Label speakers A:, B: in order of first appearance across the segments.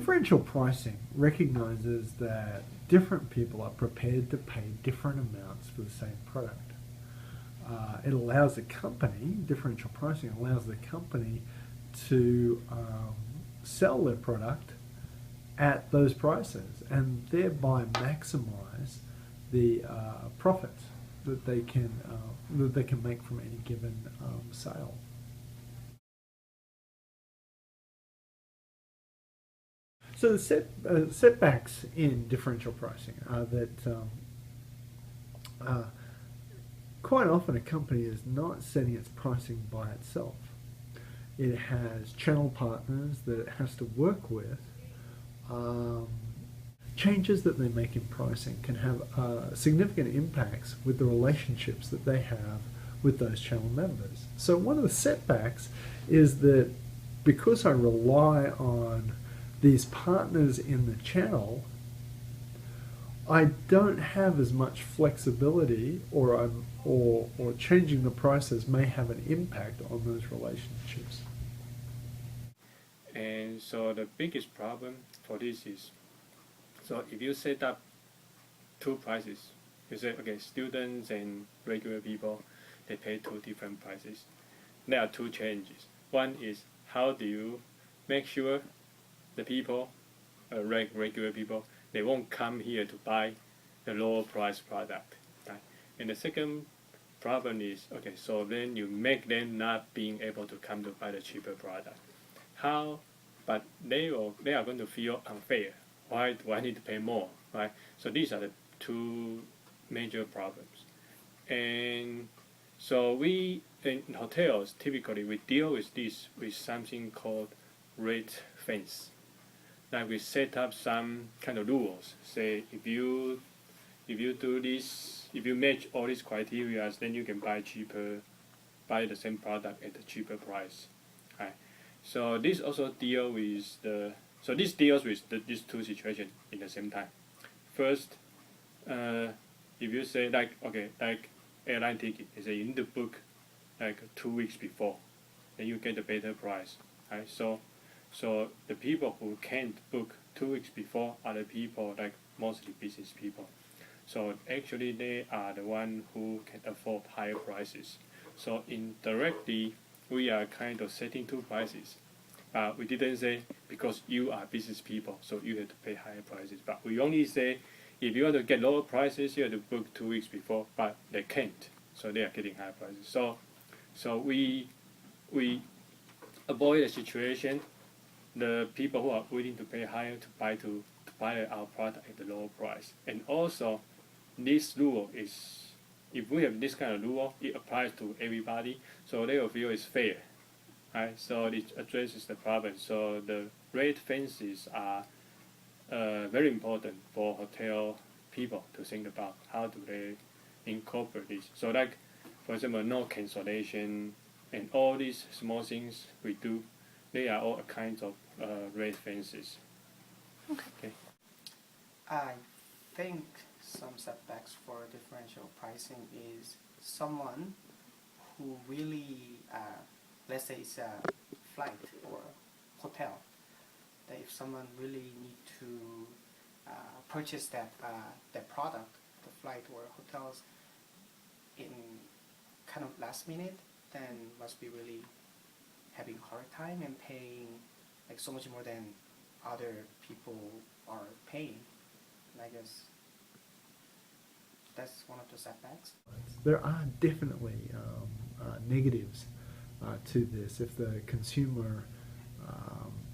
A: Differential pricing recognizes that different people are prepared to pay different amounts for the same product. It allows the company, differential pricing allows the company to sell their product at those prices and thereby maximize the profits that they can make from any given sale. So the setbacks in differential pricing are that quite often a company is not setting its pricing by itself. It has channel partners that it has to work with. Changes that they make in pricing can have significant impacts with the relationships that they have with those channel members. So one of the setbacks is that because I rely on these partners in the channel, I don't have as much flexibility, or changing the prices may have an impact on those relationships.
B: And so the biggest problem for this is, so if you set up two prices, you say, okay, students and regular people, they pay two different prices. There are two challenges. One is, how do you make sure the people, regular people, they won't come here to buy the lower price product, right? And the second problem is, okay, so then you make them not being able to come to buy the cheaper product. How? But they are going to feel unfair. Why do I need to pay more, right? So these are the two major problems. And so we, in hotels, typically we deal with this with something called rate fence. Like we set up some kind of rules. Say if you do this, if you match all these criteria, then you can buy the same product at a cheaper price. Right? So this also deals with these two situations in the same time. First, if you say like airline ticket, you say you need to book like 2 weeks before, then you get a better price. Right? So the people who can't book 2 weeks before are the people like mostly business people. So actually they are the one who can afford higher prices. So indirectly we are kind of setting two prices. We didn't say because you are business people, so you have to pay higher prices. But we only say if you want to get lower prices, you have to book 2 weeks before. But they can't, so they are getting higher prices. So we avoid a situation the people who are willing to pay higher to buy our product at the lower price. And also, this rule is, if we have this kind of rule, it applies to everybody, so they will feel it's fair. Right? So it addresses the problem. So the rate fences are very important for hotel people to think about how do they incorporate this. So like, for example, no cancellation and all these small things we do, they are all kinds of rate fences. Okay.
C: I think some setbacks for differential pricing is someone who really, let's say it's a flight or hotel, that if someone really need to purchase that product, the flight or hotels, in kind of last minute, then must be really having a hard time and paying like so much more than other people are paying. And I guess that's one of the setbacks.
A: There are definitely negatives to this if the consumer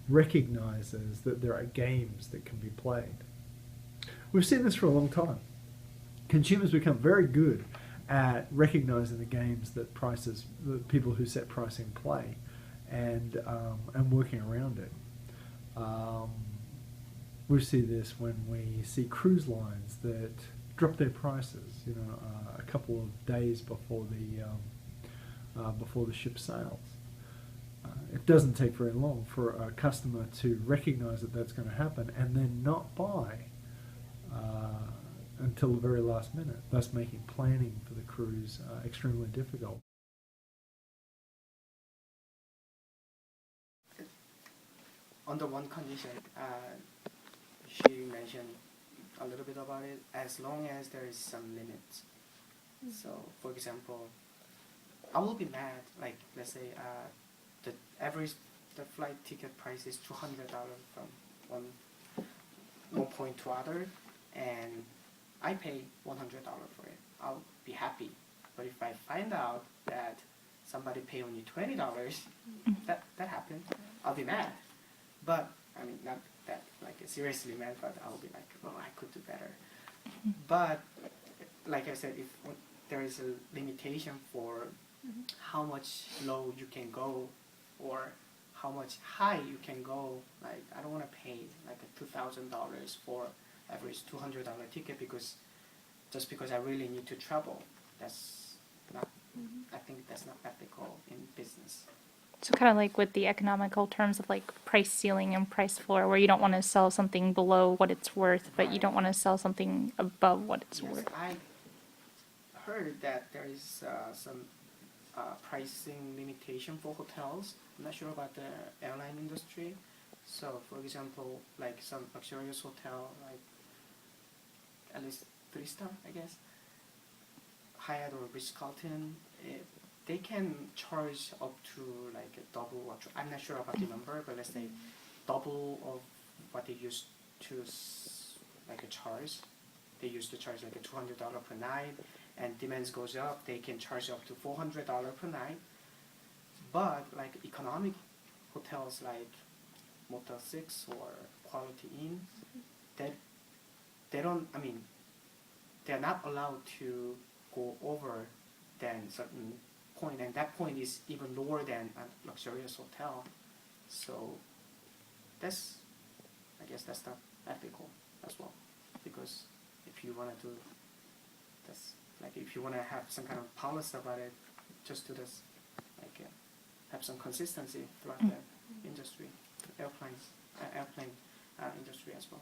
A: recognizes that there are games that can be played. We've seen this for a long time. Consumers become very good at recognizing the games that the people who set pricing play, and working around it. We see this when we see cruise lines that drop their prices, a couple of days before the ship sails. It doesn't take very long for a customer to recognize that that's going to happen and then not buy until the very last minute, thus making planning for the cruise extremely difficult.
C: under one condition, she mentioned a little bit about it, as long as there is some limits. So, for example, I will be mad, like, let's say, the average, the flight ticket price is $200 from one point to other, and I pay $100 for it. I'll be happy. But if I find out that somebody pay only $20, that happened, I'll be mad. But, I mean, not that, like, seriously mad, but I'll be like, oh, I could do better. But, like I said, if there is a limitation for how much low you can go or how much high you can go, like, I don't want to pay like a $2,000 for average $200 ticket just because I really need to travel. That's not, I think that's not ethical in business.
D: So kind of like with the economical terms of like price ceiling and price floor, where you don't want to sell something below what it's worth, but you don't want to sell something above what it's
C: Yes,
D: worth.
C: I heard that there is some pricing limitation for hotels. I'm not sure about the airline industry. So, for example, like some luxurious hotel, like at least 3-star, I guess, Hyatt or Ritz-Carlton, they can charge up to like a double, or I'm not sure about the number, but let's say double of what they used to like a charge. They used to charge like a $200 per night, and demands goes up, they can charge up to $400 per night. But like economic hotels like Motel 6 or Quality Inn, they don't, I mean, they're not allowed to go over than certain point, and that point is even lower than a luxurious hotel. So that's, I guess that's not ethical as well, because if you want to do, that's like if you want to have some kind of policy about it, just do this, like have some consistency throughout the industry, airplane industry as well.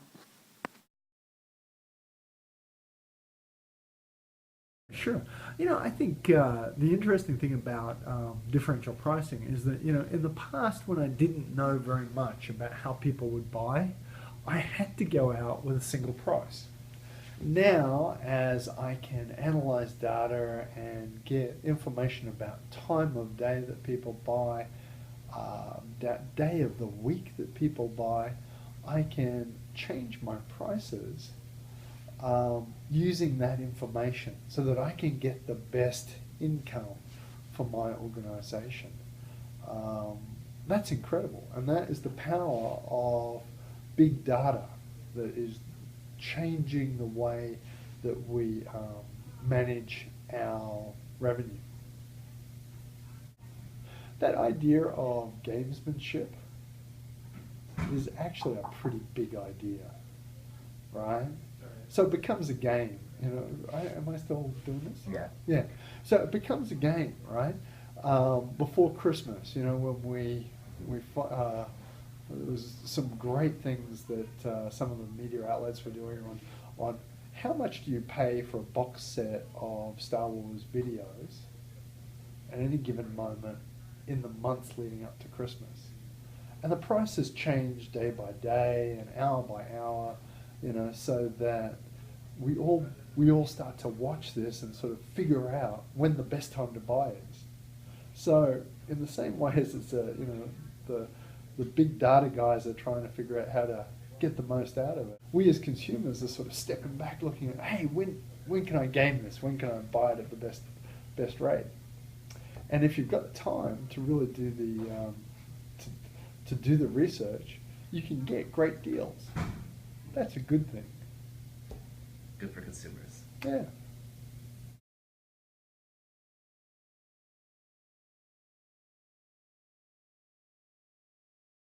A: Sure. You know, I think the interesting thing about differential pricing is that, you know, in the past when I didn't know very much about how people would buy, I had to go out with a single price. Now, as I can analyze data and get information about time of day that people buy, that day of the week that people buy, I can change my prices using that information so that I can get the best income for my organization. That's incredible, and that is the power of big data that is changing the way that we manage our revenue. That idea of gamesmanship is actually a pretty big idea, right? So it becomes a game, you know. Am I still doing this?
E: Yeah.
A: Yeah. So it becomes a game, right? Before Christmas, you know, when there was some great things that some of the media outlets were doing on how much do you pay for a box set of Star Wars videos at any given moment in the months leading up to Christmas. And the prices change day by day and hour by hour, you know, so that we all start to watch this and sort of figure out when the best time to buy is. So in the same way as it's the big data guys are trying to figure out how to get the most out of it, we as consumers are sort of stepping back looking at, hey, when can I game this? When can I buy it at the best rate? And if you've got the time to really do to do the research, you can get great deals. That's a good thing.
E: Good for consumers.
A: Yeah.